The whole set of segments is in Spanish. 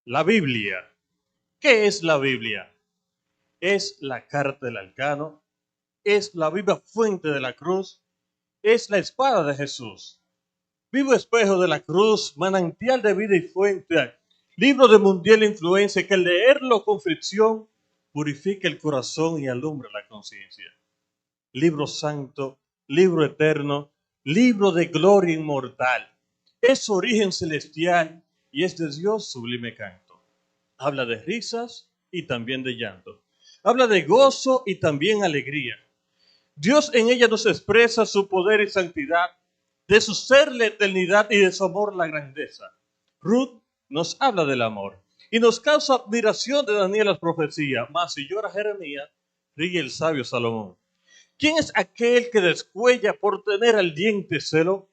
La Biblia. ¿Qué es la Biblia? Es la carta del arcano, es la viva fuente de la cruz, es la espada de Jesús, vivo espejo de la cruz, manantial de vida y fuente, libro de mundial influencia que al leerlo con fricción purifica el corazón y alumbra la conciencia. Libro santo, libro eterno, libro de gloria inmortal. Es origen celestial y es de Dios sublime canto. Habla de risas y también de llanto. Habla de gozo y también alegría. Dios en ella nos expresa su poder y santidad, de su ser la eternidad y de su amor la grandeza. Ruth nos habla del amor y nos causa admiración de Daniel las profecías, mas si llora Jeremías, ríe el sabio Salomón. ¿Quién es aquel que descuella por tener al diente celo?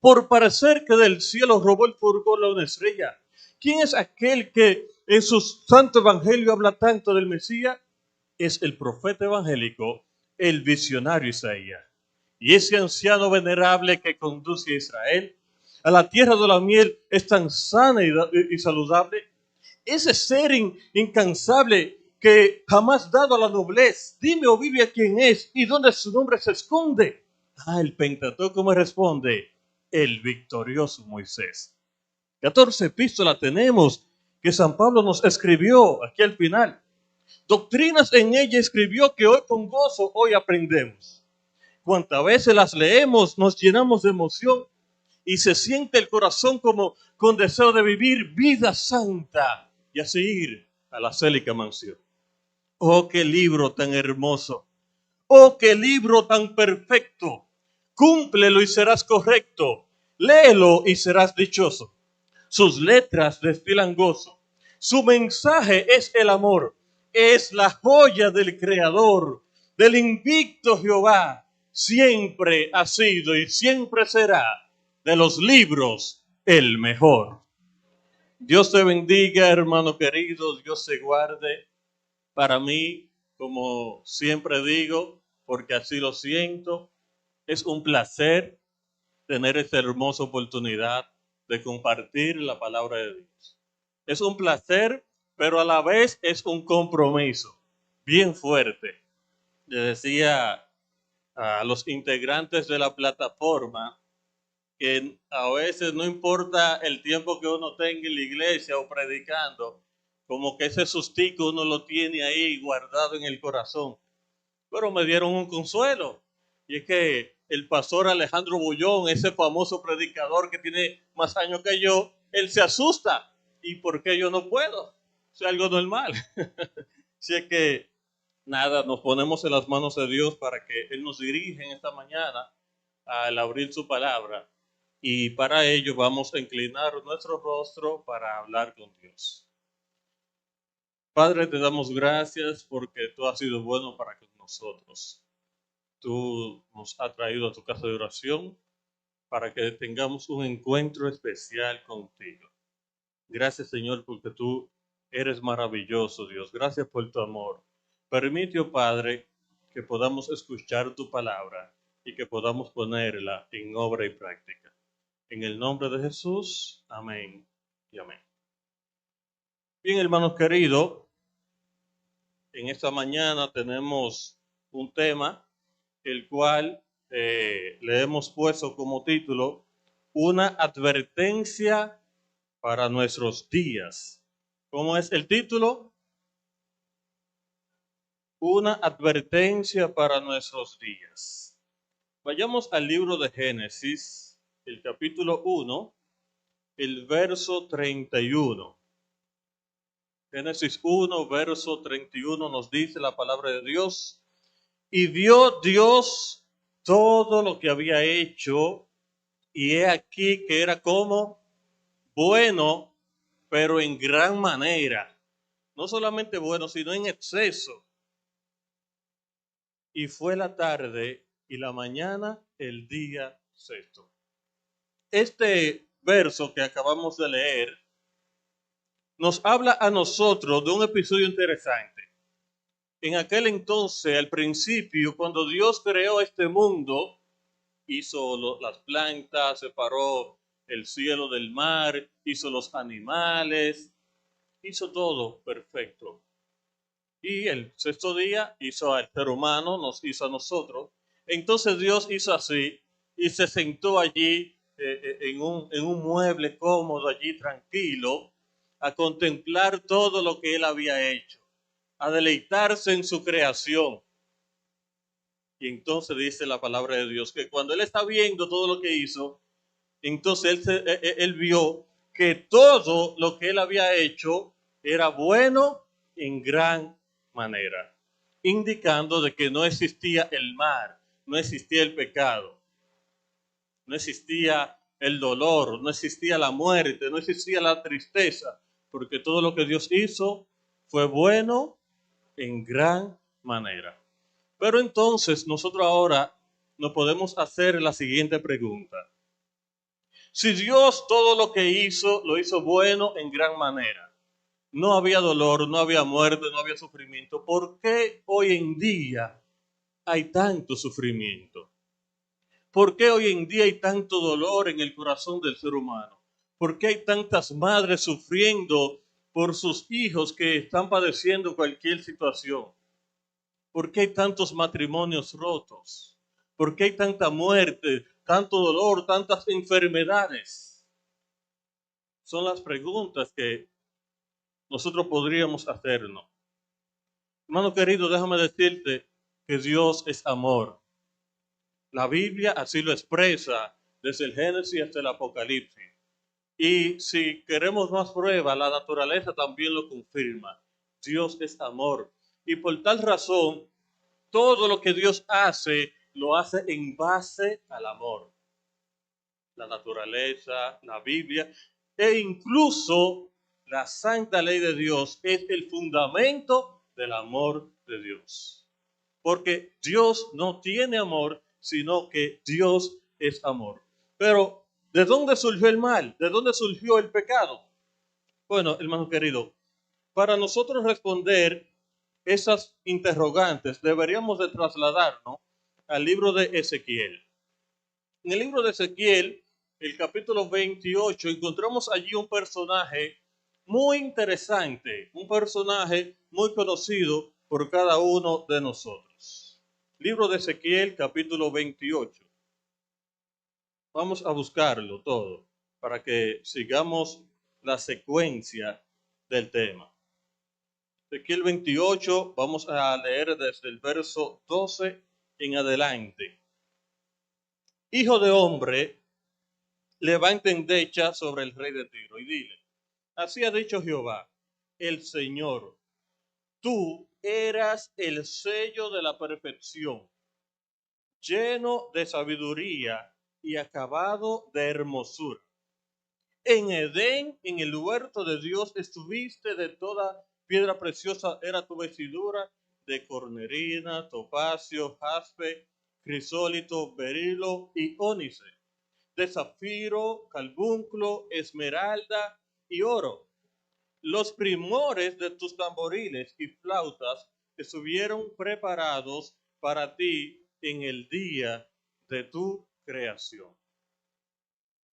Por parecer que del cielo robó el furgón una estrella. ¿Quién es aquel que en su santo evangelio habla tanto del Mesías? Es el profeta evangélico, el visionario Isaías. Y ese anciano venerable que conduce a Israel a la tierra de la miel es tan sana y saludable. Ese ser incansable que jamás dado a la noblez, dime, oh Biblia, quién es y dónde su nombre se esconde. El Pentateuco me responde, el victorioso Moisés. 14 epístolas tenemos que San Pablo nos escribió aquí al final. Doctrinas en ella escribió que hoy con gozo hoy aprendemos. Cuantas veces las leemos nos llenamos de emoción y se siente el corazón como con deseo de vivir vida santa y así ir a la célica mansión. Oh, qué libro tan hermoso. Oh, qué libro tan perfecto. Cúmplelo y serás correcto. Léelo y serás dichoso. Sus letras destilan gozo. Su mensaje es el amor. Es la joya del Creador, del invicto Jehová. Siempre ha sido y siempre será de los libros el mejor. Dios te bendiga, hermano querido. Dios te guarde. Para mí, como siempre digo, porque así lo siento, es un placer tener esta hermosa oportunidad de compartir la palabra de Dios. Es un placer, pero a la vez es un compromiso bien fuerte. Le decía a los integrantes de la plataforma que a veces no importa el tiempo que uno tenga en la iglesia o predicando, como que ese sustico uno lo tiene ahí guardado en el corazón. Pero me dieron un consuelo. Y es que el pastor Alejandro Bullón, ese famoso predicador que tiene más años que yo, él se asusta. ¿Y por qué yo no puedo? Es algo normal. Así es que, nada, nos ponemos en las manos de Dios para que Él nos dirija en esta mañana al abrir su palabra. Y para ello vamos a inclinar nuestro rostro para hablar con Dios. Padre, te damos gracias porque tú has sido bueno para con nosotros. Tú nos has traído a tu casa de oración para que tengamos un encuentro especial contigo. Gracias, Señor, porque tú eres maravilloso, Dios. Gracias por tu amor. Permite, oh Padre, que podamos escuchar tu palabra y que podamos ponerla en obra y práctica. En el nombre de Jesús, amén y amén. Bien, hermanos queridos, en esta mañana tenemos un tema el cual le hemos puesto como título una advertencia para nuestros días. ¿Cómo es el título? Una advertencia para nuestros días. Vayamos al libro de Génesis, el capítulo 1, el verso 31. Génesis 1, verso 31 nos dice la palabra de Dios. Y vio Dios todo lo que había hecho, y he aquí que era como bueno, pero en gran manera. No solamente bueno, sino en exceso. Y fue la tarde y la mañana el día sexto. Este verso que acabamos de leer nos habla a nosotros de un episodio interesante. En aquel entonces, al principio, cuando Dios creó este mundo, hizo las plantas, separó el cielo del mar, hizo los animales, hizo todo perfecto. Y el sexto día hizo al ser humano, nos hizo a nosotros. Entonces Dios hizo así y se sentó allí en un mueble cómodo, allí tranquilo, a contemplar todo lo que él había hecho, a deleitarse en su creación. Y entonces dice la palabra de Dios que cuando él está viendo todo lo que hizo, entonces él vio que todo lo que él había hecho era bueno en gran manera, indicando de que no existía el mal, no existía el pecado, no existía el dolor, no existía la muerte, no existía la tristeza, porque todo lo que Dios hizo fue bueno en gran manera. Pero entonces nosotros ahora nos podemos hacer la siguiente pregunta. Si Dios todo lo que hizo, lo hizo bueno en gran manera, no había dolor, no había muerte, no había sufrimiento, ¿por qué hoy en día hay tanto sufrimiento? ¿Por qué hoy en día hay tanto dolor en el corazón del ser humano? ¿Por qué hay tantas madres sufriendo por sus hijos que están padeciendo cualquier situación? ¿Por qué hay tantos matrimonios rotos? ¿Por qué hay tanta muerte, tanto dolor, tantas enfermedades? Son las preguntas que nosotros podríamos hacernos. Hermano querido, déjame decirte que Dios es amor. La Biblia así lo expresa desde el Génesis hasta el Apocalipsis. Y si queremos más pruebas, la naturaleza también lo confirma. Dios es amor. Y por tal razón, todo lo que Dios hace, lo hace en base al amor. La naturaleza, la Biblia e incluso la santa ley de Dios es el fundamento del amor de Dios. Porque Dios no tiene amor, sino que Dios es amor. Pero, ¿de dónde surgió el mal? ¿De dónde surgió el pecado? Bueno, hermano querido, para nosotros responder esas interrogantes, deberíamos de trasladarnos al libro de Ezequiel. En el libro de Ezequiel, el capítulo 28, encontramos allí un personaje muy interesante, un personaje muy conocido por cada uno de nosotros. Libro de Ezequiel, capítulo 28. Vamos a buscarlo todo para que sigamos la secuencia del tema. Ezequiel 28, vamos a leer desde el verso 12 en adelante. Hijo de hombre, levanta endecha sobre el rey de Tiro y dile, así ha dicho Jehová, el Señor, tú eras el sello de la perfección, lleno de sabiduría y acabado de hermosura. En Edén, en el huerto de Dios, estuviste, de toda piedra preciosa era tu vestidura, de cornerina, topacio, jaspe, crisólito, berilo y ónice, de zafiro, carbunclo, esmeralda y oro. Los primores de tus tamboriles y flautas estuvieron preparados para ti en el día de tu creación.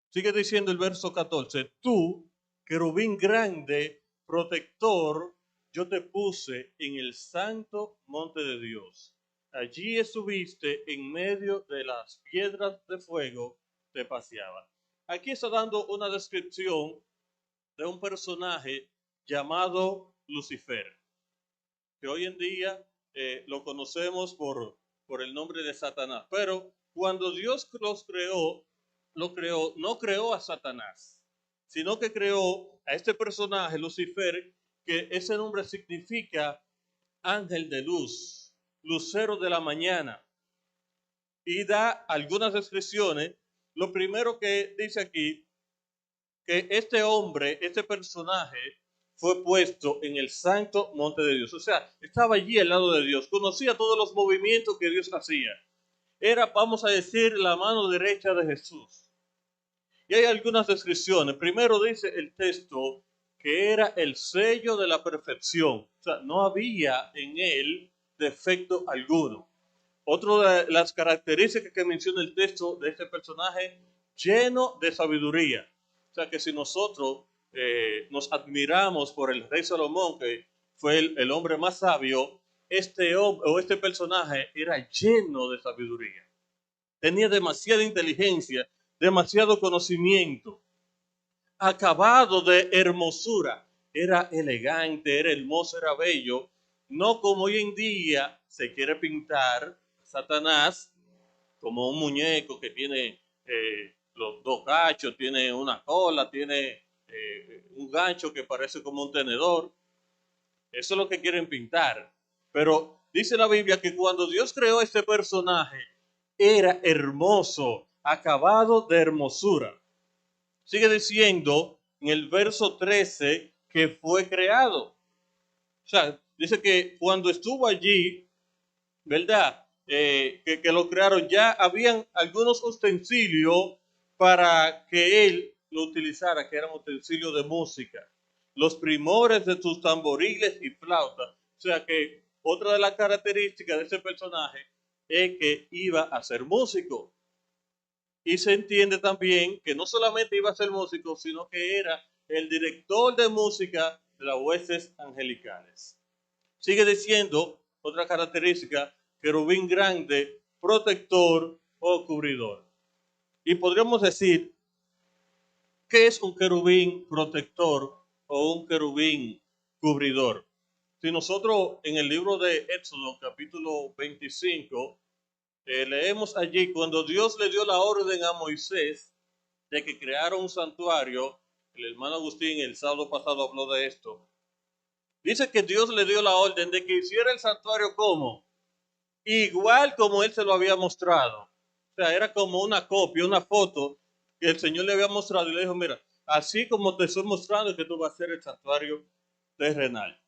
Sigue diciendo el verso 14, tú, querubín grande, protector, yo te puse en el santo monte de Dios. Allí estuviste en medio de las piedras de fuego, te paseaba. Aquí está dando una descripción de un personaje llamado Lucifer, que hoy en día lo conocemos por el nombre de Satanás. Pero cuando Dios los creó, no creó a Satanás, sino que creó a este personaje, Lucifer, que ese nombre significa ángel de luz, lucero de la mañana, y da algunas descripciones. Lo primero que dice aquí, que este hombre, este personaje, fue puesto en el santo monte de Dios. O sea, estaba allí al lado de Dios, conocía todos los movimientos que Dios hacía. Era, vamos a decir, la mano derecha de Jesús. Y hay algunas descripciones. Primero dice el texto que era el sello de la perfección. O sea, no había en él defecto alguno. Otra de las características que menciona el texto de este personaje, lleno de sabiduría. O sea que si nosotros nos admiramos por el rey Salomón, que fue el hombre más sabio, este personaje era lleno de sabiduría. Tenía demasiada inteligencia, demasiado conocimiento, acabado de hermosura. Era elegante, era hermoso, era bello. No como hoy en día se quiere pintar Satanás como un muñeco que tiene los dos gachos, tiene una cola, tiene un gancho que parece como un tenedor. Eso es lo que quieren pintar. Pero dice la Biblia que cuando Dios creó este personaje, era hermoso, acabado de hermosura. Sigue diciendo en el verso 13 que fue creado. O sea, dice que cuando estuvo allí, ¿verdad? Que lo crearon, ya habían algunos utensilios para que él lo utilizara, que eran utensilios de música. Los primores de sus tamboriles y flautas. O sea que otra de las características de ese personaje es que iba a ser músico. Y se entiende también que no solamente iba a ser músico, sino que era el director de música de las huestes angelicales. Sigue diciendo otra característica, querubín grande, protector o cubridor. Y podríamos decir, ¿qué es un querubín protector o un querubín cubridor? Si nosotros en el libro de Éxodo, capítulo 25, leemos allí cuando Dios le dio la orden a Moisés de que creara un santuario, el hermano Agustín el sábado pasado habló de esto. Dice que Dios le dio la orden de que hiciera el santuario como, igual como él se lo había mostrado. O sea, era como una copia, una foto que el Señor le había mostrado y le dijo, mira, así como te estoy mostrando que tú vas a hacer el santuario terrenal.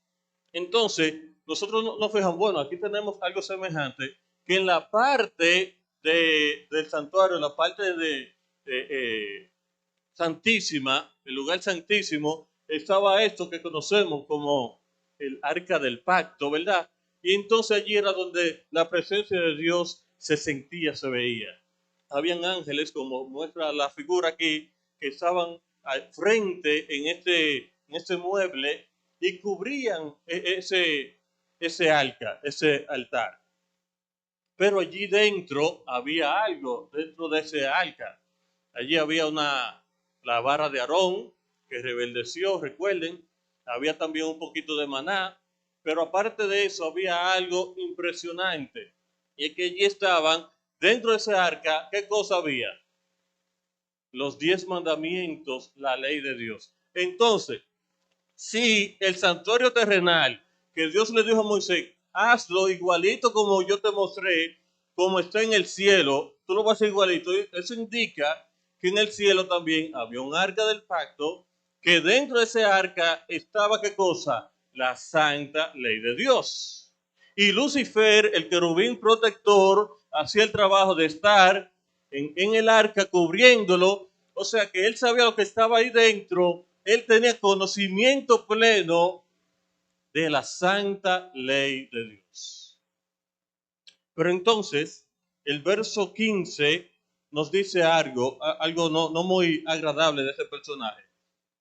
Entonces, nosotros nos fijamos, bueno, aquí tenemos algo semejante, que en la parte del santuario, en la parte de santísima, el lugar santísimo, estaba esto que conocemos como el arca del pacto, ¿verdad? Y entonces allí era donde la presencia de Dios se sentía, se veía. Habían ángeles, como muestra la figura aquí, que estaban al frente en este mueble y cubrían ese arca, ese altar. Pero allí dentro había algo, dentro de ese arca. Allí había la vara de Aarón que rebeldeció, recuerden. Había también un poquito de maná. Pero aparte de eso había algo impresionante. Y es que allí estaban, dentro de ese arca, ¿qué cosa había? Los 10 mandamientos, la ley de Dios. Entonces, si el santuario terrenal que Dios le dijo a Moisés, hazlo igualito como yo te mostré, como está en el cielo, tú lo vas a hacer igualito. Eso indica que en el cielo también había un arca del pacto, que dentro de ese arca estaba ¿qué cosa? La santa ley de Dios. Y Lucifer, el querubín protector, hacía el trabajo de estar en el arca cubriéndolo. O sea que él sabía lo que estaba ahí dentro, él tenía conocimiento pleno de la santa ley de Dios. Pero entonces, el verso 15 nos dice algo no muy agradable de ese personaje.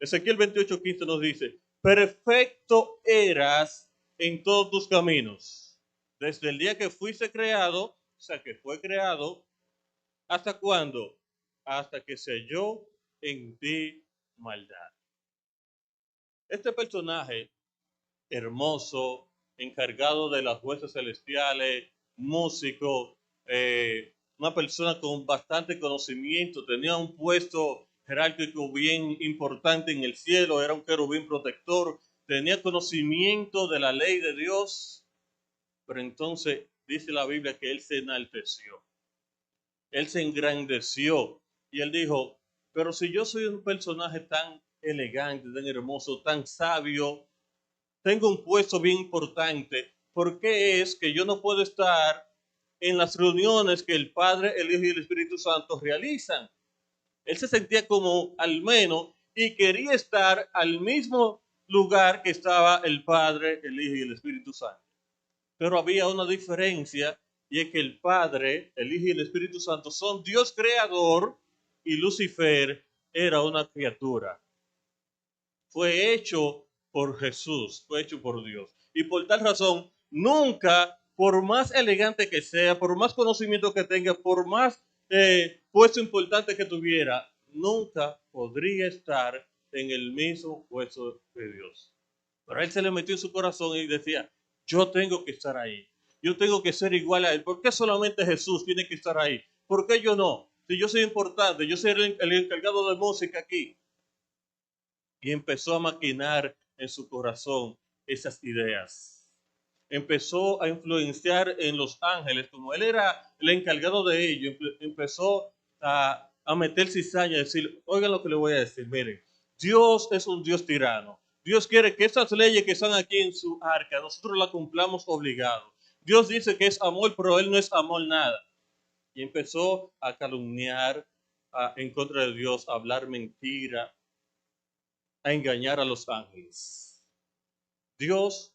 Ezequiel 28:15 nos dice, perfecto eras en todos tus caminos, desde el día que fuiste creado, o sea que fue creado, ¿hasta cuándo? Hasta que se halló en ti maldad. Este personaje hermoso, encargado de las huestes celestiales, músico, una persona con bastante conocimiento, tenía un puesto jerárquico bien importante en el cielo, era un querubín protector, tenía conocimiento de la ley de Dios, pero entonces dice la Biblia que él se enalteció, él se engrandeció y él dijo, pero si yo soy un personaje tan elegante, tan hermoso, tan sabio, tengo un puesto bien importante, ¿por qué es que yo no puedo estar en las reuniones que el Padre, el Hijo y el Espíritu Santo realizan? Él se sentía como al menos y quería estar al mismo lugar que estaba el Padre, el Hijo y el Espíritu Santo. Pero había una diferencia y es que el Padre, el Hijo y el Espíritu Santo son Dios creador y Lucifer era una criatura. fue hecho por Jesús, fue hecho por Dios. Y por tal razón, nunca, por más elegante que sea, por más conocimiento que tenga, por más puesto importante que tuviera, nunca podría estar en el mismo puesto de Dios. Pero a él se le metió en su corazón y decía, yo tengo que estar ahí. Yo tengo que ser igual a él. ¿Por qué solamente Jesús tiene que estar ahí? ¿Por qué yo no? Si yo soy importante, yo soy el encargado de música aquí. Y empezó a maquinar en su corazón esas ideas. Empezó a influenciar en los ángeles, como él era el encargado de ello, empezó a meter cizaña, a decir, oigan lo que le voy a decir, miren, Dios es un Dios tirano. Dios quiere que esas leyes que están aquí en su arca, nosotros las cumplamos obligados. Dios dice que es amor, pero él no es amor nada. Y empezó a calumniar en contra de Dios, a hablar mentira, a engañar a los ángeles. Dios,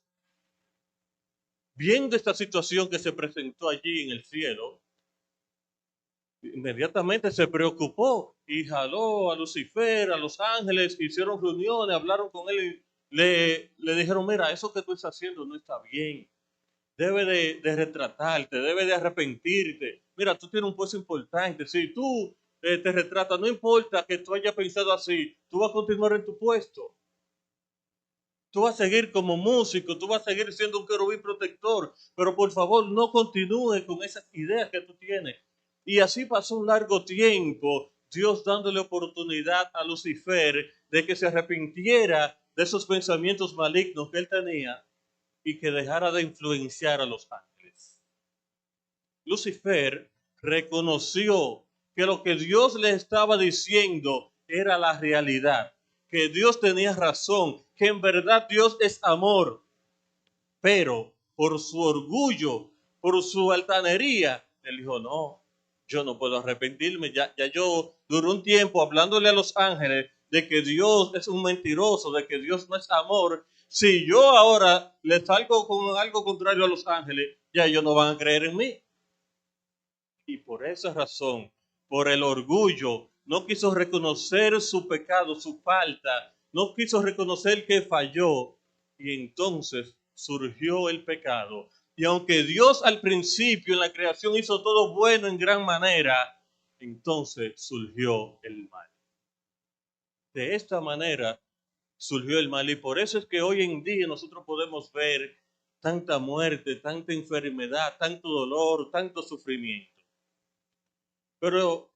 viendo esta situación que se presentó allí en el cielo, inmediatamente se preocupó y jaló a Lucifer, a los ángeles, hicieron reuniones, hablaron con él y le dijeron, mira, eso que tú estás haciendo no está bien. Debe de retratarte, debe de arrepentirte. Mira, tú tienes un puesto importante. Si tú te retratas, no importa que tú hayas pensado así, tú vas a continuar en tu puesto. Tú vas a seguir como músico, tú vas a seguir siendo un querubín protector, pero por favor no continúe con esas ideas que tú tienes. Y así pasó un largo tiempo, Dios dándole oportunidad a Lucifer de que se arrepintiera de esos pensamientos malignos que él tenía y que dejara de influenciar a los ángeles. Lucifer reconoció que lo que Dios le estaba diciendo era la realidad, que Dios tenía razón, que en verdad Dios es amor, pero por su orgullo, por su altanería, él dijo, no, yo no puedo arrepentirme, ya yo duré un tiempo hablándole a los ángeles de que Dios es un mentiroso, de que Dios no es amor. Si yo ahora le salgo con algo contrario a los ángeles, ya ellos no van a creer en mí. Y por esa razón, por el orgullo, no quiso reconocer su pecado, su falta, no quiso reconocer que falló. Y entonces surgió el pecado. Y aunque Dios al principio en la creación hizo todo bueno en gran manera, entonces surgió el mal. De esta manera surgió el mal y por eso es que hoy en día nosotros podemos ver tanta muerte, tanta enfermedad, tanto dolor, tanto sufrimiento. Pero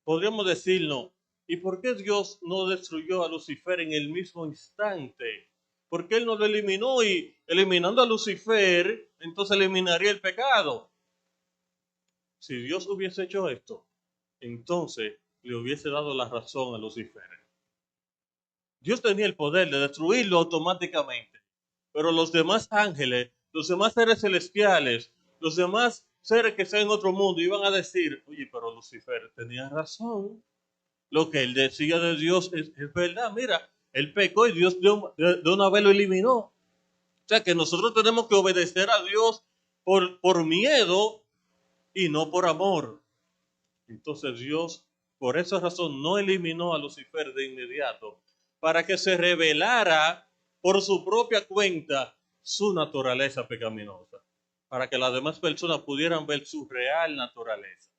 podríamos decirnos, ¿y por qué Dios no destruyó a Lucifer en el mismo instante? ¿Por qué Él no lo eliminó y eliminando a Lucifer, entonces eliminaría el pecado? Si Dios hubiese hecho esto, entonces le hubiese dado la razón a Lucifer. Dios tenía el poder de destruirlo automáticamente, pero los demás ángeles, los demás seres celestiales, los demás seres que están en otro mundo iban a decir, oye, pero Lucifer tenía razón. Lo que él decía de Dios es verdad. Mira, él pecó y Dios de una vez lo eliminó. O sea que nosotros tenemos que obedecer a Dios por miedo y no por amor. Entonces Dios, por esa razón, no eliminó a Lucifer de inmediato, para que se revelara por su propia cuenta su naturaleza pecaminosa, para que las demás personas pudieran ver su real naturaleza.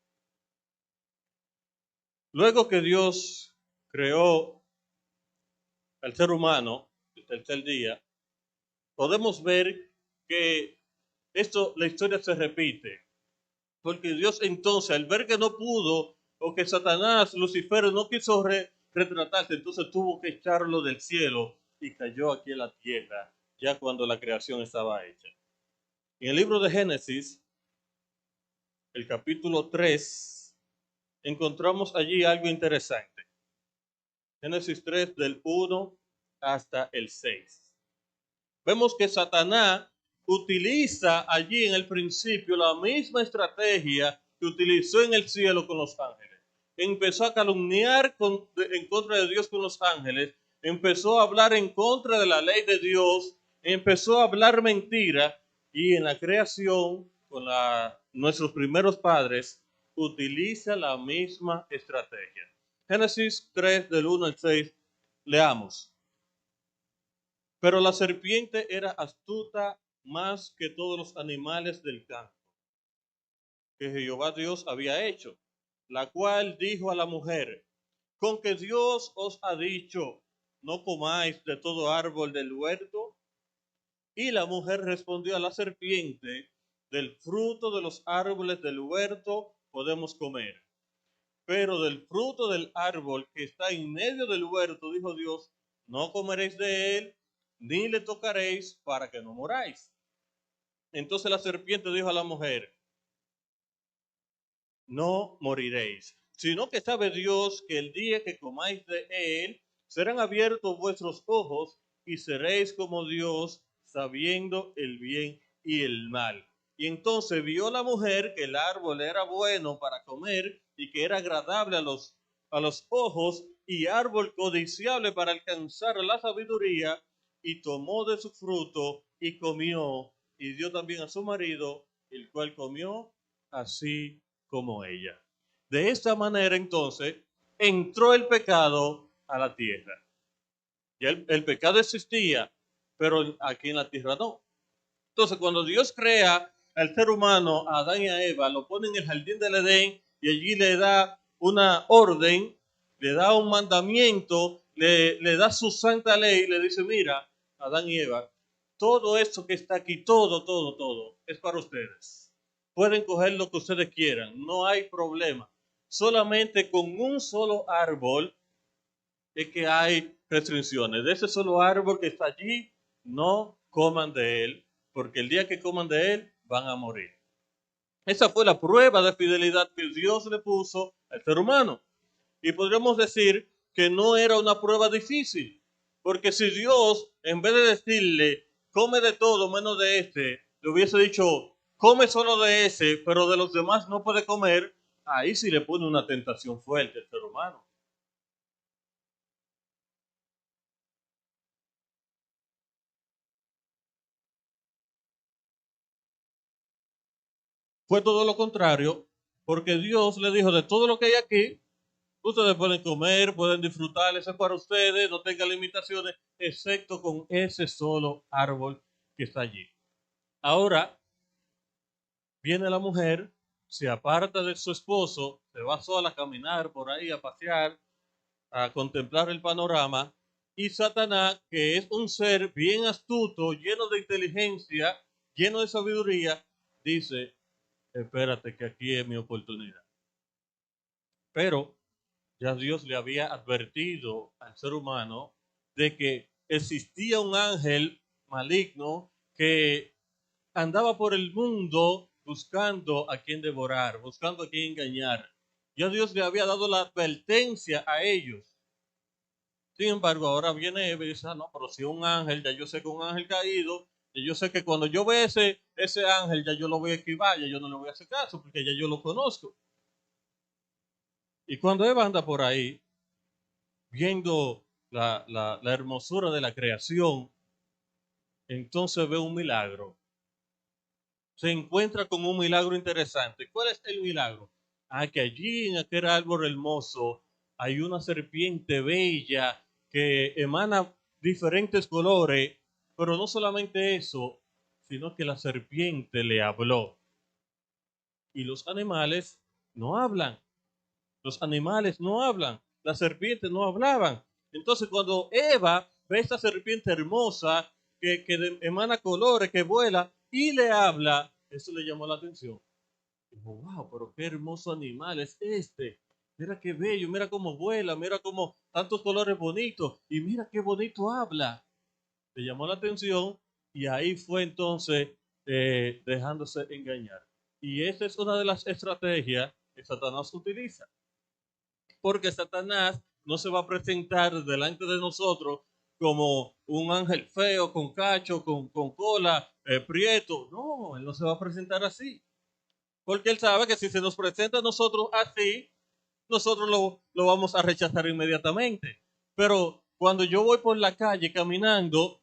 Luego que Dios creó al ser humano, el tercer día, podemos ver que la historia se repite. Porque Dios entonces, al ver que no pudo, o que Satanás, Lucifer, no quiso retratarse, entonces tuvo que echarlo del cielo y cayó aquí en la tierra, ya cuando la creación estaba hecha. En el libro de Génesis, el capítulo 3, encontramos allí algo interesante. Génesis 3, del 1 hasta el 6. Vemos que Satanás utiliza allí en el principio la misma estrategia que utilizó en el cielo con los ángeles. Empezó a calumniar en contra de Dios con los ángeles, empezó a hablar en contra de la ley de Dios, empezó a hablar mentira y en la creación con nuestros primeros padres utiliza la misma estrategia. Génesis 3 del 1 al 6, Leamos. Pero la serpiente era astuta más que todos los animales del campo que Jehová Dios había hecho, la cual dijo a la mujer, con que Dios os ha dicho, no comáis de todo árbol del huerto. Y la mujer respondió a la serpiente, del fruto de los árboles del huerto podemos comer, pero del fruto del árbol que está en medio del huerto, dijo Dios, no comeréis de él, ni le tocaréis para que no moráis. Entonces la serpiente dijo a la mujer, no moriréis, sino que sabe Dios que el día que comáis de él, serán abiertos vuestros ojos y seréis como Dios, sabiendo el bien y el mal. Y entonces vio la mujer que el árbol era bueno para comer y que era agradable a los ojos y árbol codiciable para alcanzar la sabiduría, y tomó de su fruto y comió, y dio también a su marido, el cual comió así como ella. De esta manera entonces entró el pecado a la tierra. Ya el pecado existía, pero aquí en la tierra no. Entonces cuando Dios crea al ser humano, a Adán y a Eva, lo pone en el jardín del Edén y allí le da una orden, le da un mandamiento, le da su santa ley, le dice, mira, Adán y Eva, todo esto que está aquí, todo, es para ustedes. Pueden coger lo que ustedes quieran, no hay problema. Solamente con un solo árbol es que hay restricciones. De ese solo árbol que está allí, no coman de él, porque el día que coman de él, van a morir. Esa fue la prueba de fidelidad que Dios le puso al ser humano. Y podríamos decir que no era una prueba difícil, porque si Dios, en vez de decirle, come de todo menos de este, le hubiese dicho, come solo de ese, pero de los demás no puede comer, ahí sí le pone una tentación fuerte al ser humano. Fue todo lo contrario, porque Dios le dijo, de todo lo que hay aquí, ustedes pueden comer, pueden disfrutar, eso es para ustedes, no tengan limitaciones, excepto con ese solo árbol que está allí. Ahora viene la mujer, se aparta de su esposo, se va sola a caminar por ahí, a pasear, a contemplar el panorama, y Satanás, que es un ser bien astuto, lleno de inteligencia, lleno de sabiduría, dice, espérate que aquí es mi oportunidad. Pero ya Dios le había advertido al ser humano de que existía un ángel maligno que andaba por el mundo buscando a quien devorar, buscando a quien engañar. Ya Dios le había dado la advertencia a ellos. Sin embargo, ahora viene Eva y dice, ah, no, pero si un ángel, ya yo sé que un ángel caído, y yo sé que cuando yo vea ese ángel, ya yo lo voy a esquivar, ya yo no le voy a hacer caso, porque ya yo lo conozco. Y cuando Eva anda por ahí, viendo la hermosura de la creación, entonces ve un milagro. Se encuentra con un milagro interesante. ¿Cuál es el milagro? Ah, que allí en aquel árbol hermoso hay una serpiente bella que emana diferentes colores, pero no solamente eso, sino que la serpiente le habló. Y los animales no hablan. Los animales no hablan. Las serpientes no hablaban. Entonces cuando Eva ve esta serpiente hermosa que emana colores, que vuela y le habla, eso le llamó la atención. Dijo, wow, pero qué hermoso animal es este. Mira qué bello, mira cómo vuela, mira cómo tantos colores bonitos y mira qué bonito habla. Le llamó la atención y ahí fue entonces dejándose engañar. Y esa es una de las estrategias que Satanás utiliza. Porque Satanás no se va a presentar delante de nosotros como un ángel feo, con cacho, con cola, prieto. No, él no se va a presentar así. Porque él sabe que si se nos presenta a nosotros así, nosotros lo vamos a rechazar inmediatamente. Pero cuando yo voy por la calle caminando,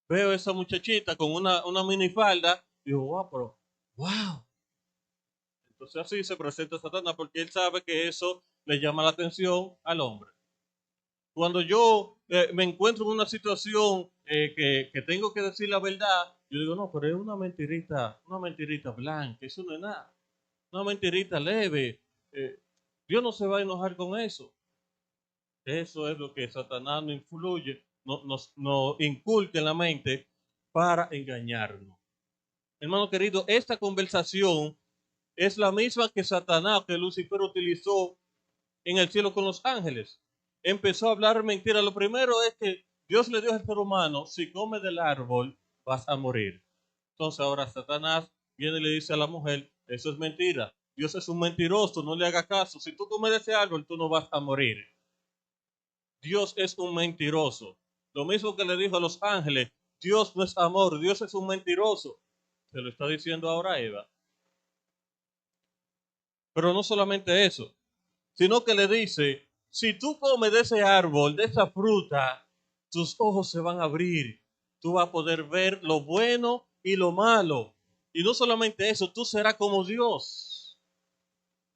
veo a esa muchachita con una minifalda, digo, wow, pero, wow. Entonces así se presenta Satanás porque él sabe que eso le llama la atención al hombre. Cuando yo me encuentro en una situación que tengo que decir la verdad, yo digo, no, pero es una mentirita blanca, eso no es nada, una mentirita leve. Dios no se va a enojar con eso. Eso es lo que Satanás nos influye, nos inculca en la mente para engañarnos. Hermano querido, esta conversación es la misma que Satanás, que Lucifer utilizó en el cielo con los ángeles. Empezó a hablar mentira. Lo primero es que Dios le dio al ser humano, si comes del árbol, vas a morir. Entonces ahora Satanás viene y le dice a la mujer, eso es mentira. Dios es un mentiroso, no le haga caso. Si tú comes de ese árbol, tú no vas a morir. Dios es un mentiroso. Lo mismo que le dijo a los ángeles, Dios no es amor, Dios es un mentiroso. Se lo está diciendo ahora a Eva. Pero no solamente eso, sino que le dice, si tú comes de ese árbol, de esa fruta, tus ojos se van a abrir. Tú vas a poder ver lo bueno y lo malo. Y no solamente eso, tú serás como Dios.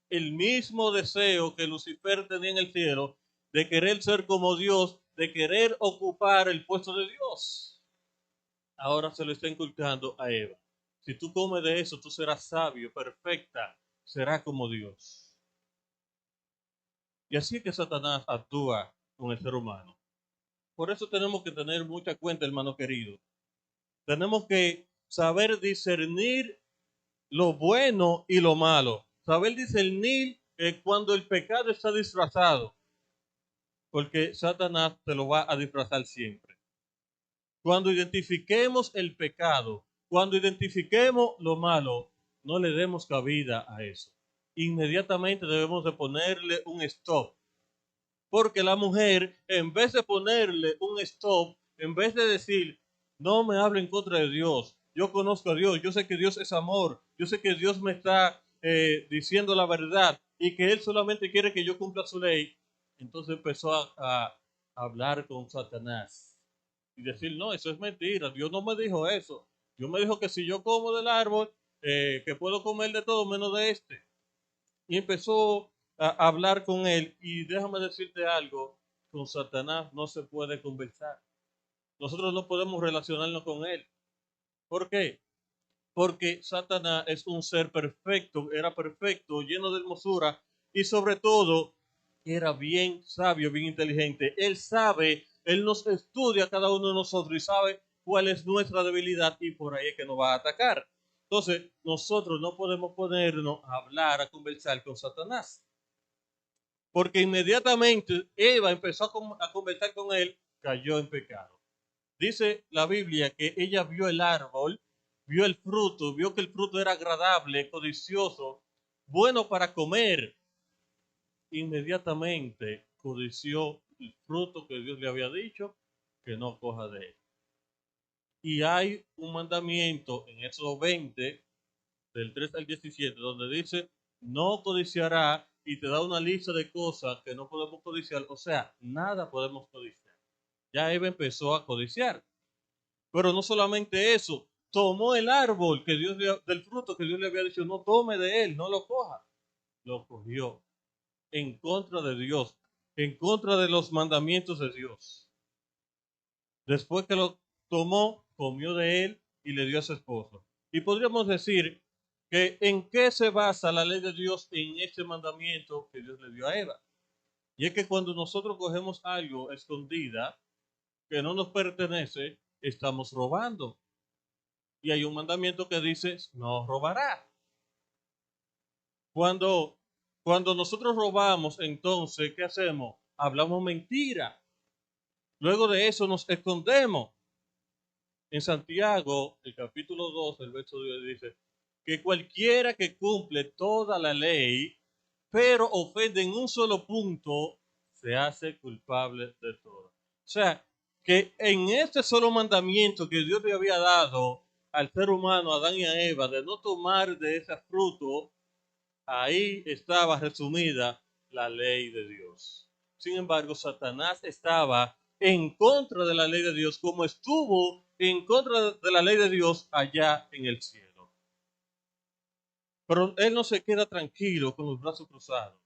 El mismo deseo que Lucifer tenía en el cielo de querer ser como Dios, de querer ocupar el puesto de Dios, ahora se lo está inculcando a Eva. Si tú comes de eso, tú serás sabio, perfecta, serás como Dios. Y así es que Satanás actúa con el ser humano. Por eso tenemos que tener mucha cuenta, hermano querido. Tenemos que saber discernir lo bueno y lo malo. Saber discernir cuando el pecado está disfrazado. Porque Satanás te lo va a disfrazar siempre. Cuando identifiquemos el pecado, cuando identifiquemos lo malo, no le demos cabida a eso. Inmediatamente debemos de ponerle un stop. Porque la mujer, en vez de ponerle un stop, en vez de decir, no me hable en contra de Dios, yo conozco a Dios, yo sé que Dios es amor, yo sé que Dios me está diciendo la verdad y que Él solamente quiere que yo cumpla su ley, entonces empezó a hablar con Satanás y decir, no, eso es mentira, Dios no me dijo eso, Dios me dijo que si yo como del árbol, que puedo comer de todo menos de este. Y empezó a hablar con él. Y déjame decirte algo, con Satanás no se puede conversar. Nosotros no podemos relacionarnos con él. ¿Por qué? Porque Satanás es un ser perfecto, era perfecto, lleno de hermosura y sobre todo era bien sabio, bien inteligente. Él sabe, él nos estudia a cada uno de nosotros y sabe cuál es nuestra debilidad y por ahí es que nos va a atacar. Entonces, nosotros no podemos ponernos a hablar, a conversar con Satanás. Porque inmediatamente Eva empezó a conversar con él, cayó en pecado. Dice la Biblia que ella vio el árbol, vio el fruto, vio que el fruto era agradable, codicioso, bueno para comer. Inmediatamente codició el fruto que Dios le había dicho que no coja de él. Y hay un mandamiento en Éxodo 20, del 3 al 17, donde dice, no codiciará y te da una lista de cosas que no podemos codiciar. O sea, nada podemos codiciar. Ya Eva empezó a codiciar. Pero no solamente eso, tomó el árbol que Dios del fruto que Dios le había dicho, no tome de él, no lo coja. Lo cogió en contra de Dios, en contra de los mandamientos de Dios. Después que lo tomó, comió de él y le dio a su esposo. Y podríamos decir que en qué se basa la ley de Dios en este mandamiento que Dios le dio a Eva. Y es que cuando nosotros cogemos algo escondida que no nos pertenece, estamos robando. Y hay un mandamiento que dice, no robará. Cuando, cuando nosotros robamos, entonces, ¿qué hacemos? Hablamos mentira. Luego de eso nos escondemos. En Santiago, el capítulo 2, el verso 10 dice, que cualquiera que cumple toda la ley, pero ofende en un solo punto, se hace culpable de todo. O sea, que en este solo mandamiento que Dios le había dado al ser humano, a Adán y a Eva, de no tomar de ese fruto, ahí estaba resumida la ley de Dios. Sin embargo, Satanás estaba en contra de la ley de Dios, como estuvo en contra de la ley de Dios allá en el cielo. Pero él no se queda tranquilo con los brazos cruzados.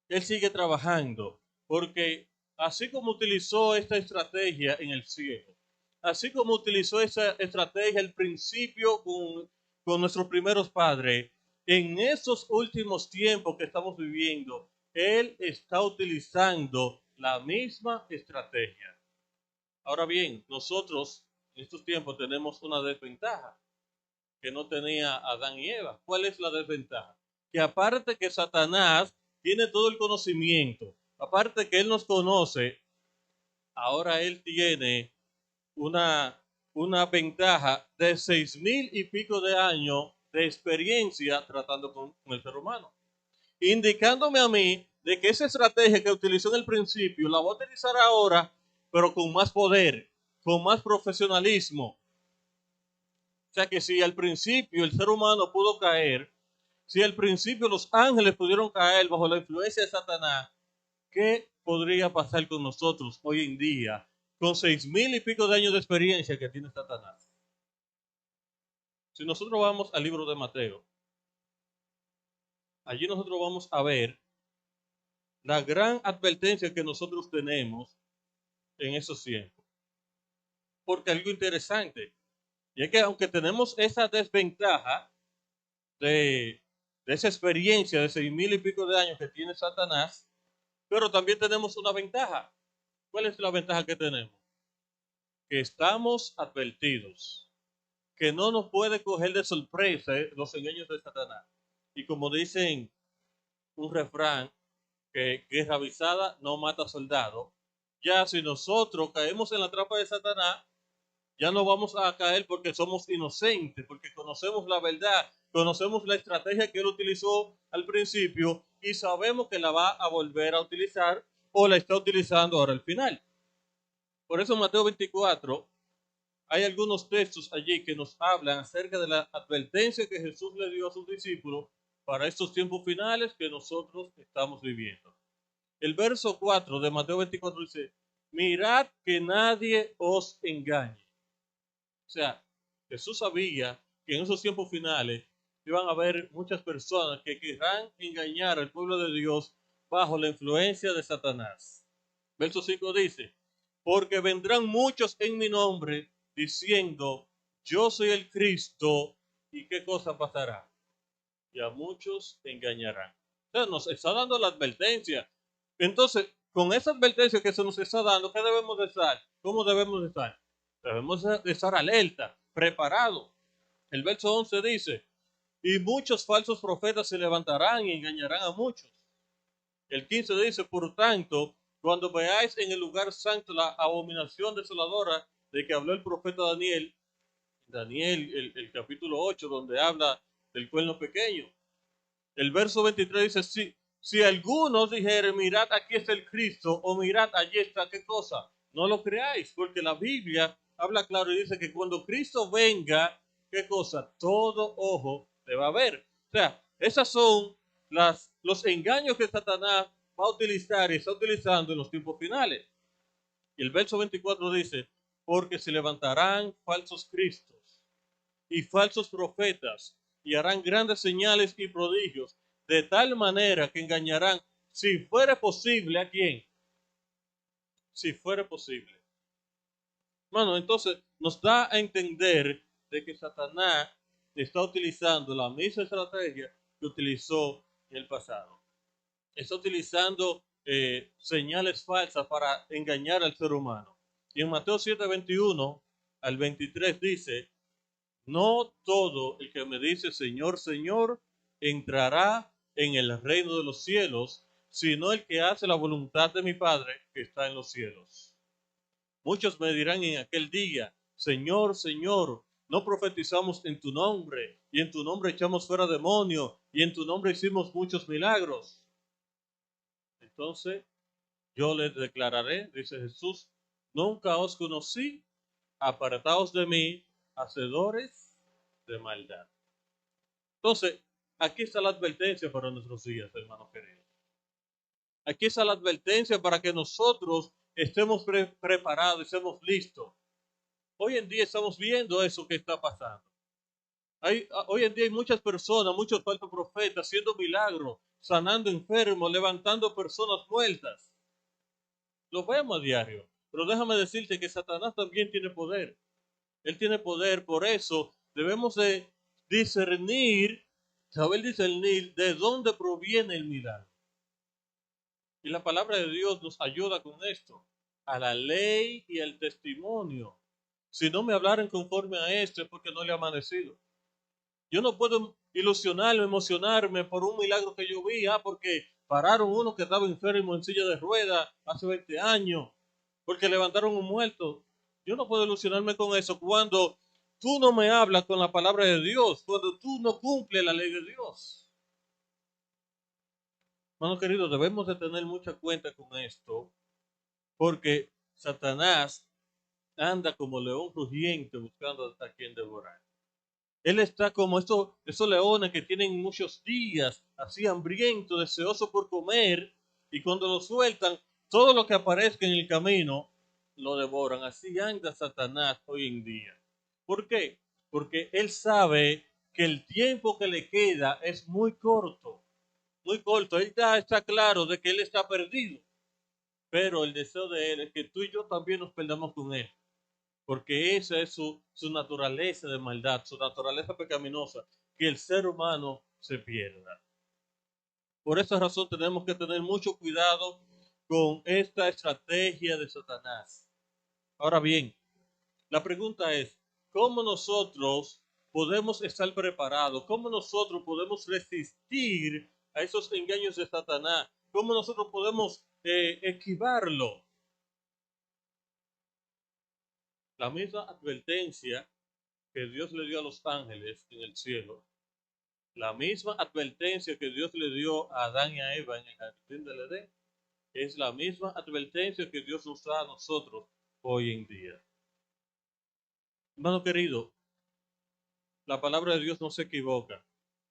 Él sigue trabajando, porque así como utilizó esta estrategia en el cielo, así como utilizó esa estrategia al principio con nuestros primeros padres, en esos últimos tiempos que estamos viviendo, Él está utilizando la misma estrategia. Ahora bien, nosotros en estos tiempos tenemos una desventaja que no tenía Adán y Eva. ¿Cuál es la desventaja? Que aparte que Satanás tiene todo el conocimiento, aparte que él nos conoce, ahora él tiene una, una ventaja de 6,000 y pico de años de experiencia tratando con el ser humano, indicándome a mí de que esa estrategia que utilizó en el principio la voy a utilizar ahora, pero con más poder, con más profesionalismo. O sea que si al principio el ser humano pudo caer, si al principio los ángeles pudieron caer bajo la influencia de Satanás, ¿qué podría pasar con nosotros hoy en día con 6,000 y pico de años de experiencia que tiene Satanás? Si nosotros vamos al libro de Mateo, allí nosotros vamos a ver la gran advertencia que nosotros tenemos en esos tiempos. Porque algo interesante, y es que aunque tenemos esa desventaja de esa experiencia de 6,000 y pico de años que tiene Satanás, pero también tenemos una ventaja. ¿Cuál es la ventaja que tenemos? Que estamos advertidos, que no nos puede coger de sorpresa los engaños de Satanás. Y como dicen un refrán, que guerra avisada no mata soldado, ya si nosotros caemos en la trampa de Satanás, ya no vamos a caer porque somos inocentes, porque conocemos la verdad, conocemos la estrategia que él utilizó al principio y sabemos que la va a volver a utilizar o la está utilizando ahora al final. Por eso en Mateo 24 hay algunos textos allí que nos hablan acerca de la advertencia que Jesús le dio a sus discípulos para estos tiempos finales que nosotros estamos viviendo. El verso 4 de Mateo 24 dice, mirad que nadie os engañe. O sea, Jesús sabía que en esos tiempos finales iban a haber muchas personas que querrán engañar al pueblo de Dios bajo la influencia de Satanás. Verso 5 dice, porque vendrán muchos en mi nombre diciendo, yo soy el Cristo, ¿y qué cosa pasará? Y a muchos engañarán. O sea, nos está dando la advertencia. Entonces, con esa advertencia que se nos está dando, ¿qué debemos de estar? ¿Cómo debemos de estar? Debemos de estar alerta, preparados. El verso 11 dice, y muchos falsos profetas se levantarán y engañarán a muchos. El 15 dice, por tanto, cuando veáis en el lugar santo la abominación desoladora de que habló el profeta Daniel, el capítulo 8, donde habla del cuerno pequeño. El verso 23 dice, si algunos dijeren, mirad, aquí está el Cristo, o mirad, allí está, ¿qué cosa? No lo creáis, porque la Biblia habla claro y dice que cuando Cristo venga, ¿qué cosa? Todo ojo le va a ver. O sea, esas son los engaños que Satanás va a utilizar y está utilizando en los tiempos finales. Y el verso 24 dice, porque se levantarán falsos cristos y falsos profetas y harán grandes señales y prodigios, de tal manera que engañarán, si fuera posible, ¿a quién? Si fuera posible. Bueno, entonces nos da a entender de que Satanás está utilizando la misma estrategia que utilizó en el pasado. Está utilizando señales falsas para engañar al ser humano. Y en Mateo 7:21 al 23 dice, no todo el que me dice Señor, Señor, entrará en el reino de los cielos, sino el que hace la voluntad de mi Padre que está en los cielos. Muchos me dirán en aquel día, Señor, Señor, no profetizamos en tu nombre, y en tu nombre echamos fuera demonios, y en tu nombre hicimos muchos milagros. Entonces yo les declararé, dice Jesús, nunca os conocí, apartaos de mí, hacedores de maldad. Entonces, aquí está la advertencia para nuestros días, hermanos queridos. Aquí está la advertencia para que nosotros estemos preparados, estemos listos. Hoy en día estamos viendo eso que está pasando. Hoy en día hay muchas personas, muchos falsos profetas haciendo milagros, sanando enfermos, levantando personas muertas. Lo vemos a diario. Pero déjame decirte que Satanás también tiene poder. Él tiene poder, por eso debemos de discernir, saber discernir de dónde proviene el milagro. Y la palabra de Dios nos ayuda con esto, a la ley y al testimonio. Si no me hablaran conforme a esto es porque no le ha amanecido. Yo no puedo ilusionarme, emocionarme por un milagro que yo vi, porque pararon uno que estaba enfermo en silla de ruedas hace 20 años, porque levantaron un muerto. Yo no puedo ilusionarme con eso cuando tú no me hablas con la palabra de Dios, cuando tú no cumples la ley de Dios. Hermano querido, debemos de tener mucha cuenta con esto, porque Satanás anda como león rugiente buscando hasta quien devorar. Él está como esos leones que tienen muchos días, así hambrientos, deseosos por comer, y cuando lo sueltan, todo lo que aparezca en el camino lo devoran. Así anda Satanás hoy en día. ¿Por qué? Porque él sabe que el tiempo que le queda es muy corto, muy corto. Él ya está claro de que él está perdido, pero el deseo de él es que tú y yo también nos perdamos con él, porque esa es su naturaleza de maldad, su naturaleza pecaminosa, que el ser humano se pierda. Por esa razón tenemos que tener mucho cuidado con esta estrategia de Satanás. Ahora bien, la pregunta es, ¿cómo nosotros podemos estar preparados? ¿Cómo nosotros podemos resistir a esos engaños de Satanás? ¿Cómo nosotros podemos esquivarlo? La misma advertencia que Dios le dio a los ángeles en el cielo, la misma advertencia que Dios le dio a Adán y a Eva en el jardín del Edén, es la misma advertencia que Dios nos da a nosotros hoy en día. Hermano querido, la palabra de Dios no se equivoca.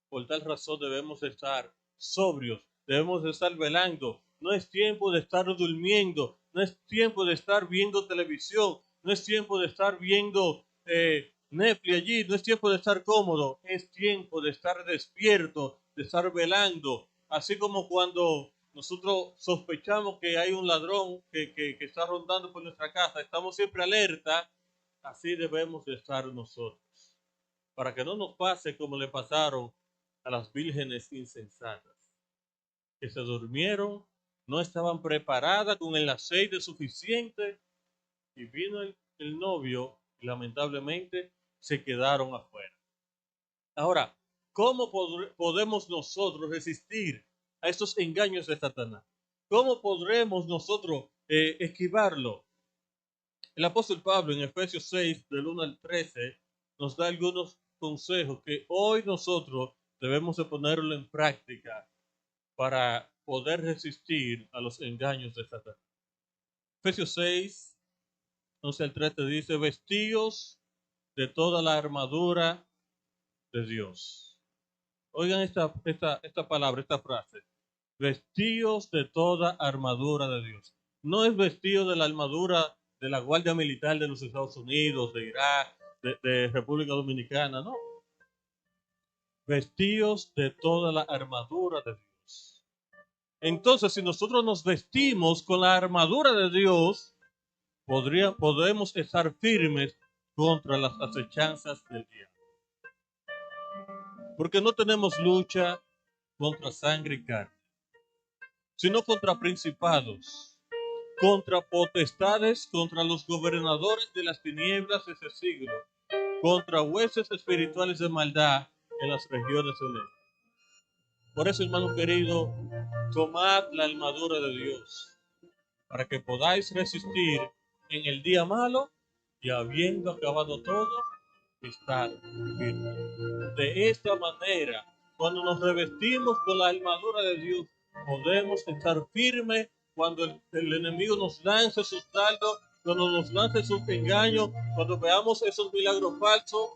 Por tal razón debemos estar sobrios, debemos estar velando. No es tiempo de estar durmiendo, no es tiempo de estar viendo televisión, no es tiempo de estar viendo Netflix allí, no es tiempo de estar cómodo, es tiempo de estar despierto, de estar velando. Así como cuando nosotros sospechamos que hay un ladrón que está rondando por nuestra casa, estamos siempre alerta, así debemos de estar nosotros, para que no nos pase como le pasaron a las vírgenes insensatas, que se durmieron, no estaban preparadas con el aceite suficiente, y vino el novio y lamentablemente se quedaron afuera. Ahora, ¿cómo podemos nosotros resistir a estos engaños de Satanás? ¿Cómo podremos nosotros esquivarlo? El apóstol Pablo en Efesios 6, del 1 al 13, nos da algunos consejos que hoy nosotros debemos de ponerlo en práctica para poder resistir a los engaños de Satanás. Efesios 6, 11 al 13 dice, vestíos de toda la armadura de Dios. Oigan esta palabra, esta frase. Vestíos de toda armadura de Dios. No es vestido de la armadura de la Guardia Militar de los Estados Unidos, de Irak, de República Dominicana, no. Vestíos de toda la armadura de Dios. Entonces, si nosotros nos vestimos con la armadura de Dios, podemos estar firmes contra las acechanzas del diablo. Porque no tenemos lucha contra sangre y carne, sino contra principados, contra potestades, contra los gobernadores de las tinieblas de ese siglo, contra huestes espirituales de maldad en las regiones celestes. Por eso, hermano querido, tomad la armadura de Dios, para que podáis resistir en el día malo, y habiendo acabado todo, estar firme. De esta manera, cuando nos revestimos con la armadura de Dios, podemos estar firmes cuando el enemigo nos lance sus dardos, cuando nos lance sus engaños, cuando veamos esos milagros falsos,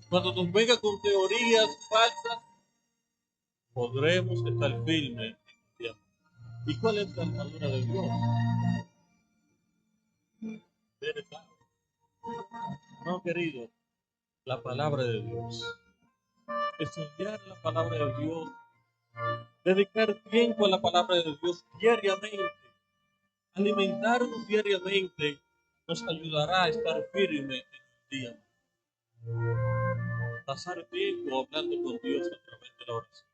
cuando nos venga con teorías falsas, podremos estar firmes. ¿Y cuál es la armadura de Dios? No, querido, la palabra de Dios. Estudiar la palabra de Dios, dedicar tiempo a la palabra de Dios diariamente, Alimentarnos diariamente nos ayudará a estar firme en el día. Pasar tiempo hablando con Dios a través de la oración.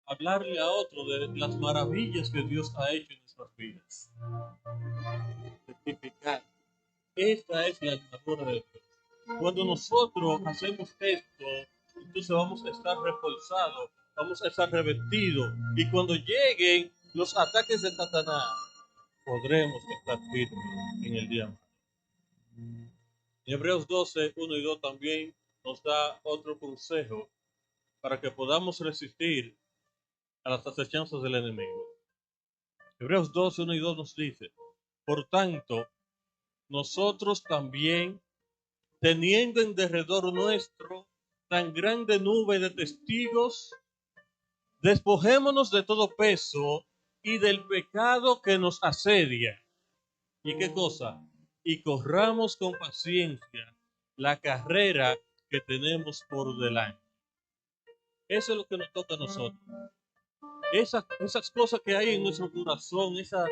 Hablarle a otro de las maravillas que Dios ha hecho en nuestras vidas. Certificar. Esta es la armadura de Dios. Cuando nosotros hacemos esto, entonces vamos a estar reforzados, vamos a estar revestidos. Y cuando lleguen los ataques de Satanás, podremos estar firmes en el día. En Hebreos 12, 1 y 2 también nos da otro consejo para que podamos resistir a las acechanzas del enemigo. Hebreos 12, 1 y 2 nos dice: por tanto, nosotros también, teniendo en derredor nuestro tan grande nube de testigos, despojémonos de todo peso y del pecado que nos asedia. ¿Y qué cosa? Y corramos con paciencia la carrera que tenemos por delante. Eso es lo que nos toca a nosotros. Esas cosas que hay en nuestro corazón, esa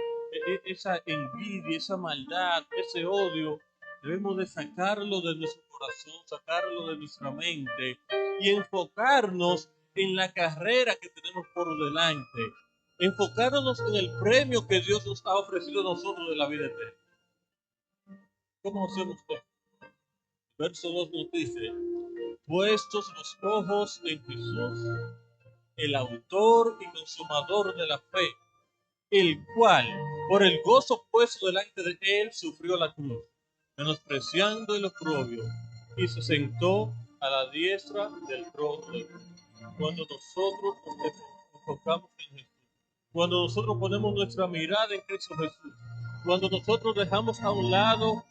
envidia, esa maldad, ese odio, debemos de sacarlo de nuestro corazón, sacarlo de nuestra mente y enfocarnos en la carrera que tenemos por delante. Enfocarnos en el premio que Dios nos ha ofrecido a nosotros de la vida eterna. ¿Cómo hacemos esto? Verso 2 nos dice: puestos los ojos en Jesús, el autor y consumador de la fe, el cual, por el gozo puesto delante de él, sufrió la cruz, menospreciando el oprobio, y se sentó a la diestra del trono de Dios. Cuando nosotros nos enfocamos en Jesús, cuando nosotros ponemos nuestra mirada en Cristo Jesús, cuando nosotros dejamos a un lado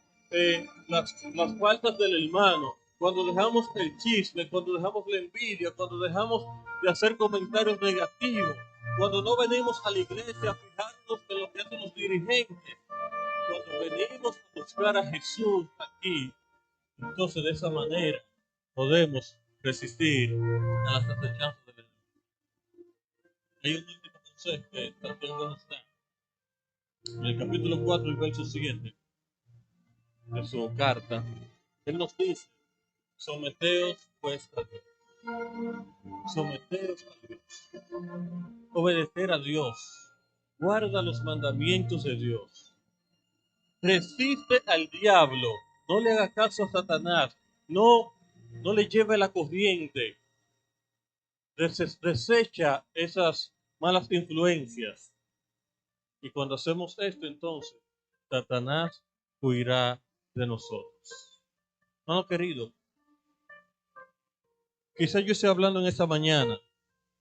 las faltas del hermano, cuando dejamos el chisme, cuando dejamos la envidia, cuando dejamos de hacer comentarios negativos, cuando no venimos a la iglesia a fijarnos en lo que hacen los dirigentes, cuando venimos a buscar a Jesús aquí, entonces de esa manera podemos resistir a las acechanzas del enemigo. Hay un último consejo que también bueno está en el capítulo 4 y verso 7 de su carta. Él nos dice: someteos pues a Dios. Someteos a Dios. Obedecer a Dios. Guarda los mandamientos de Dios. Resiste al diablo. No le haga caso a Satanás. No le lleve la corriente. Desecha esas malas influencias. Y cuando hacemos esto, entonces, Satanás huirá de nosotros. Hermano querido, quizá yo esté hablando en esta mañana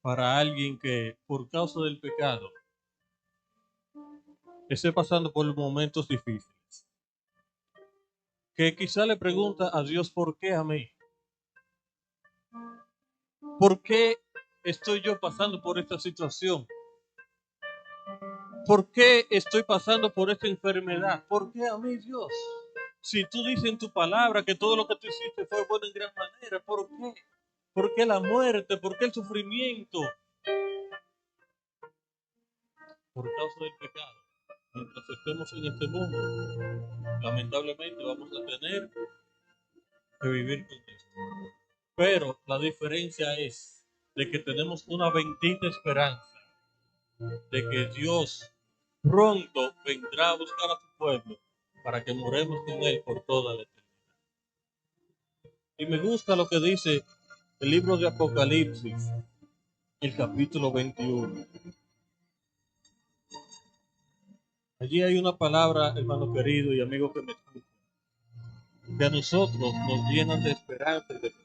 para alguien que por causa del pecado esté pasando por momentos difíciles. Que quizá le pregunta a Dios: ¿por qué a mí? ¿Por qué estoy yo pasando por esta situación? ¿Por qué estoy pasando por esta enfermedad? ¿Por qué a mí, Dios? Si tú dices en tu palabra que todo lo que tú hiciste fue bueno en gran manera, ¿por qué? ¿Por qué la muerte? ¿Por qué el sufrimiento? Por causa del pecado. Mientras estemos en este mundo, lamentablemente vamos a tener que vivir con esto. Pero la diferencia es de que tenemos una bendita esperanza de que Dios pronto vendrá a buscar a su pueblo para que moremos con él por toda la eternidad. Y me gusta lo que dice el libro de Apocalipsis, el capítulo 21. Allí hay una palabra, hermano querido y amigo que me escucha, que a nosotros nos llenan de esperanza y de fe.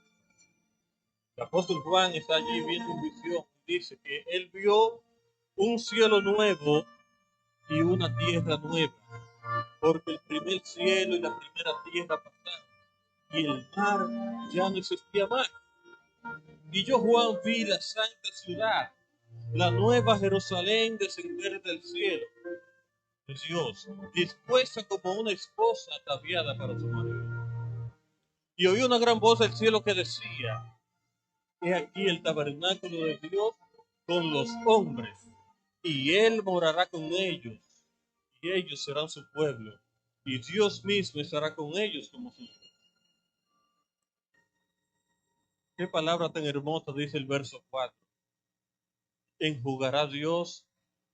El apóstol Juan está allí viendo una visión y dice que él vio un cielo nuevo y una tierra nueva, porque el primer cielo y la primera tierra pasaron y el mar ya no existía más. Y yo, Juan, vi la santa ciudad, la nueva Jerusalén, descender del cielo de Dios, dispuesta como una esposa ataviada para su marido. Y oí una gran voz del cielo que decía: he aquí el tabernáculo de Dios con los hombres, y él morará con ellos, y ellos serán su pueblo, y Dios mismo estará con ellos como su Dios. Qué palabra tan hermosa dice el verso 4. Enjugará Dios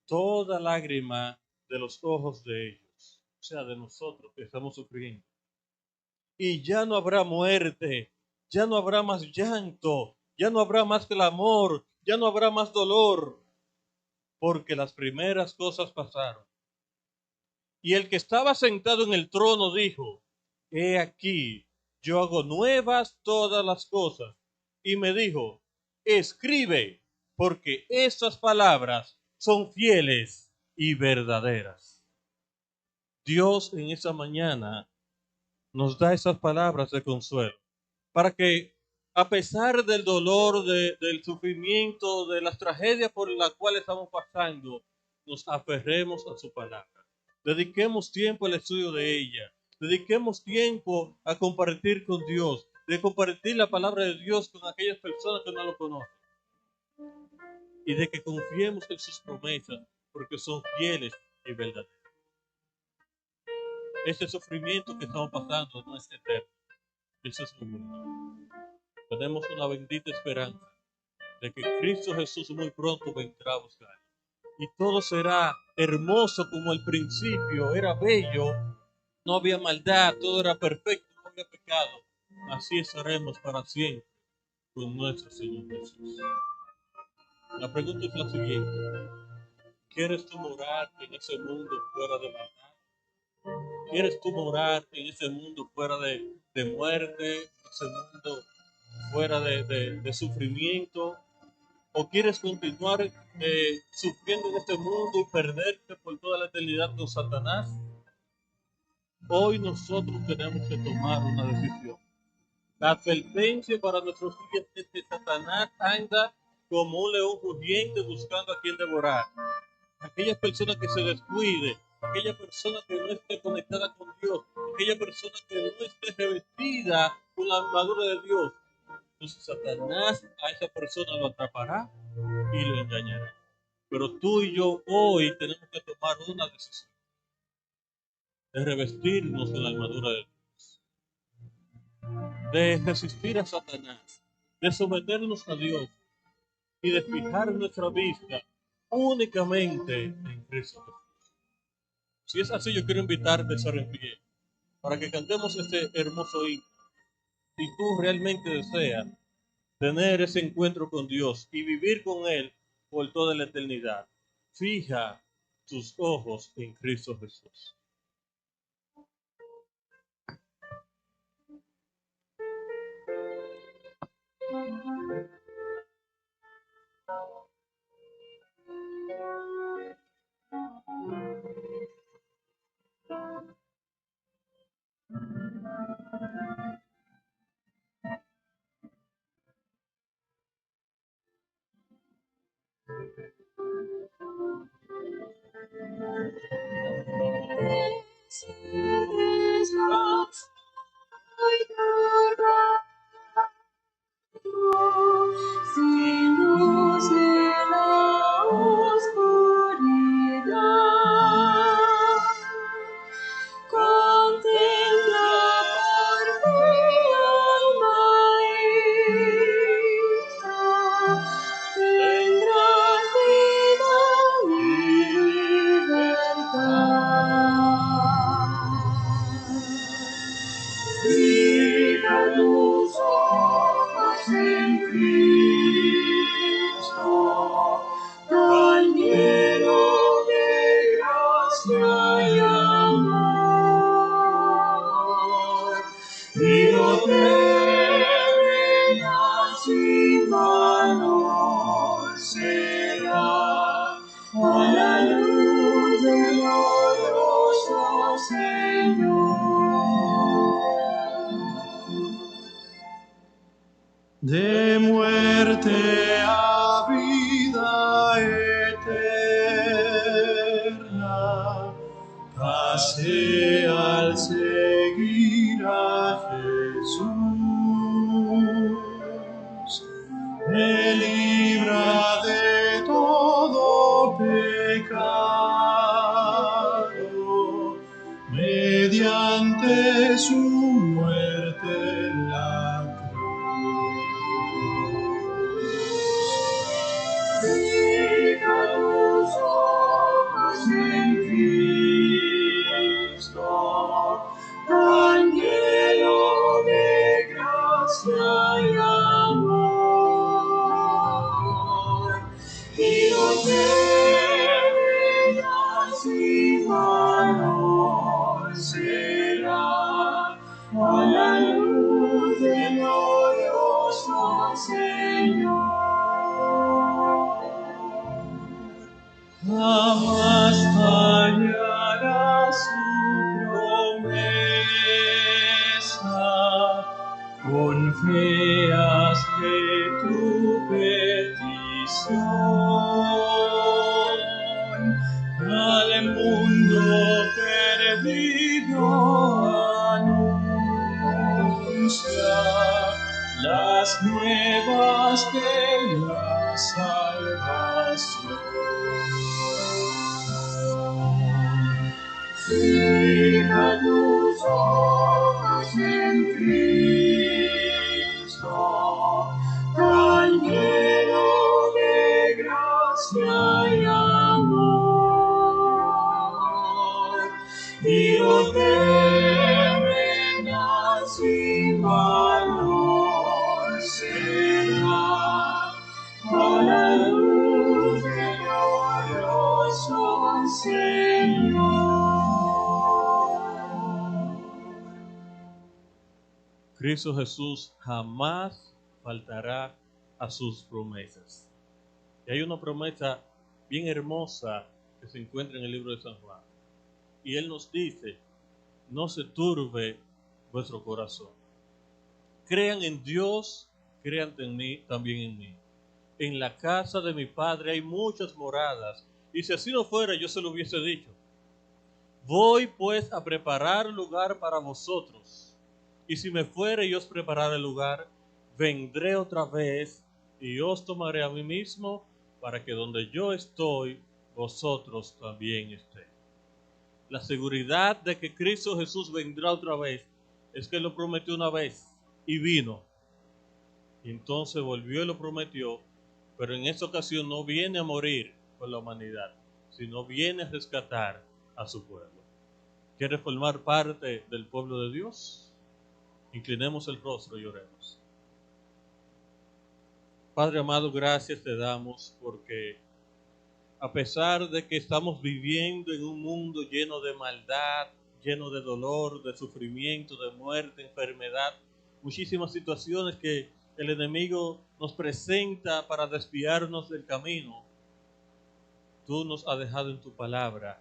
toda lágrima de los ojos de ellos, o sea, de nosotros que estamos sufriendo. Y ya no habrá muerte, ya no habrá más llanto, ya no habrá más clamor, ya no habrá más dolor, porque las primeras cosas pasaron. Y el que estaba sentado en el trono dijo: He aquí, yo hago nuevas todas las cosas. Y me dijo: Escribe, porque estas palabras son fieles y verdaderas. Dios en esa mañana nos da esas palabras de consuelo, para que a pesar del dolor, del sufrimiento, de las tragedias por las cuales estamos pasando, nos aferremos a su palabra. Dediquemos tiempo al estudio de ella. Dediquemos tiempo a compartir con Dios, de compartir la palabra de Dios con aquellas personas que no lo conocen. Y de que confiemos en sus promesas, porque son fieles y verdaderas. Ese sufrimiento que estamos pasando no es eterno. Eso es muy bueno. Tenemos una bendita esperanza de que Cristo Jesús muy pronto vendrá a buscar. Y todo será hermoso como el principio, era bello, no había maldad, todo era perfecto, no había pecado. Así estaremos para siempre con nuestro Señor Jesús. La pregunta es la siguiente: ¿quieres tú morar en ese mundo fuera de maldad? ¿Quieres tú morar en ese mundo fuera de muerte, ese mundo fuera de sufrimiento? ¿O quieres continuar sufriendo en este mundo y perderte por toda la eternidad con Satanás? Hoy nosotros tenemos que tomar una decisión. La advertencia para nuestros días es que Satanás anda como un león rugiente buscando a quien devorar. Aquella persona que se descuide, aquella persona que no esté conectada con Dios, aquella persona que no esté revestida con la armadura de Dios. Entonces Satanás a esa persona lo atrapará y lo engañará. Pero tú y yo hoy tenemos que tomar una decisión de revestirnos de la armadura de Dios, de resistir a Satanás, de someternos a Dios y de fijar nuestra vista únicamente en Cristo Jesús. Si es así, yo quiero invitarte a estar en pie para que cantemos este hermoso himno. Si tú realmente deseas tener ese encuentro con Dios y vivir con Él por toda la eternidad, fija tus ojos en Cristo Jesús. Sin luz de la oscuridad, contempla por ti, alma esta, tendrás vida y libertad. Fija tus ojos en Cristo, tan lleno de gracia y amor, y no temerás sin valor será a la luz del glorioso Señor. De muerte a vida eterna, pasé al seguir a Jesús. Me libra de todo pecado mediante su muerte en la cruz. Fija tus ojos en Cristo, tan lleno de gracia y amor, y no temerás y valor será a la luz del glorioso Señor. Jamás fallará su promesa, confías que tu petición al mundo perdido anuncia las nuevas de la salvación. Fija tus ojos en Cristo, tan lleno de gracia y amor, y no temerás sin valor será a la luz del glorioso Señor. Cristo Jesús jamás faltará a sus promesas. Y hay una promesa bien hermosa que se encuentra en el libro de San Juan. Y Él nos dice, no se turbe vuestro corazón. Crean en Dios, crean en mí, también en mí. En la casa de mi Padre hay muchas moradas, y si así no fuera, yo se lo hubiese dicho. Voy pues a preparar lugar para vosotros. Y si me fuere y os preparare el lugar, vendré otra vez y os tomaré a mí mismo, para que donde yo estoy, vosotros también estéis. La seguridad de que Cristo Jesús vendrá otra vez es que lo prometió una vez y vino. Y entonces volvió y lo prometió, pero en esta ocasión no viene a morir por la humanidad, sino viene a rescatar a su pueblo. ¿Quiere formar parte del pueblo de Dios? Inclinemos el rostro y oremos. Padre amado, gracias te damos porque a pesar de que estamos viviendo en un mundo lleno de maldad, lleno de dolor, de sufrimiento, de muerte, enfermedad, muchísimas situaciones que el enemigo nos presenta para desviarnos del camino, tú nos has dejado en tu palabra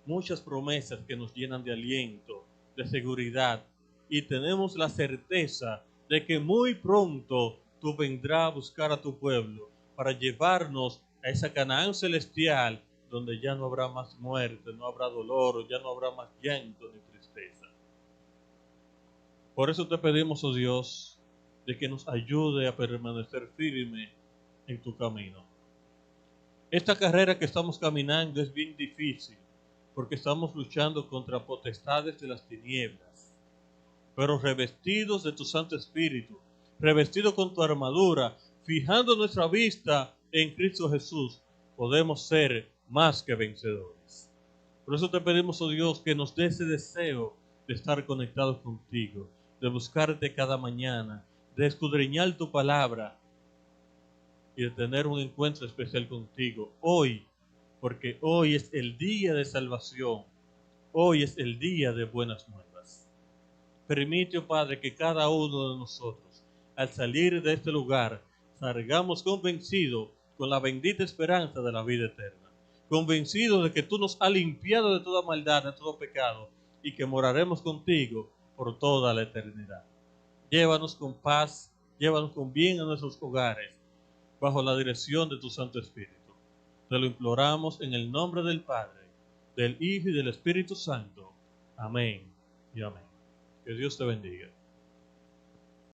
muchas promesas que nos llenan de aliento, de seguridad, y tenemos la certeza de que muy pronto tú vendrás a buscar a tu pueblo para llevarnos a esa Canaán celestial donde ya no habrá más muerte, no habrá dolor, ya no habrá más llanto ni tristeza. Por eso te pedimos, oh Dios, de que nos ayude a permanecer firme en tu camino. Esta carrera que estamos caminando es bien difícil, porque estamos luchando contra potestades de las tinieblas, pero revestidos de tu Santo Espíritu, revestidos con tu armadura, fijando nuestra vista en Cristo Jesús, podemos ser más que vencedores. Por eso te pedimos, oh Dios, que nos dé ese deseo de estar conectados contigo, de buscarte cada mañana, de escudriñar tu palabra y de tener un encuentro especial contigo hoy, porque hoy es el día de salvación, hoy es el día de buenas nuevas. Permite, oh Padre, que cada uno de nosotros, al salir de este lugar, salgamos convencidos con la bendita esperanza de la vida eterna, convencidos de que tú nos has limpiado de toda maldad, de todo pecado, y que moraremos contigo por toda la eternidad. Llévanos con paz, llévanos con bien a nuestros hogares, bajo la dirección de tu Santo Espíritu. Te lo imploramos en el nombre del Padre, del Hijo y del Espíritu Santo. Amén y amén. Que Dios te bendiga.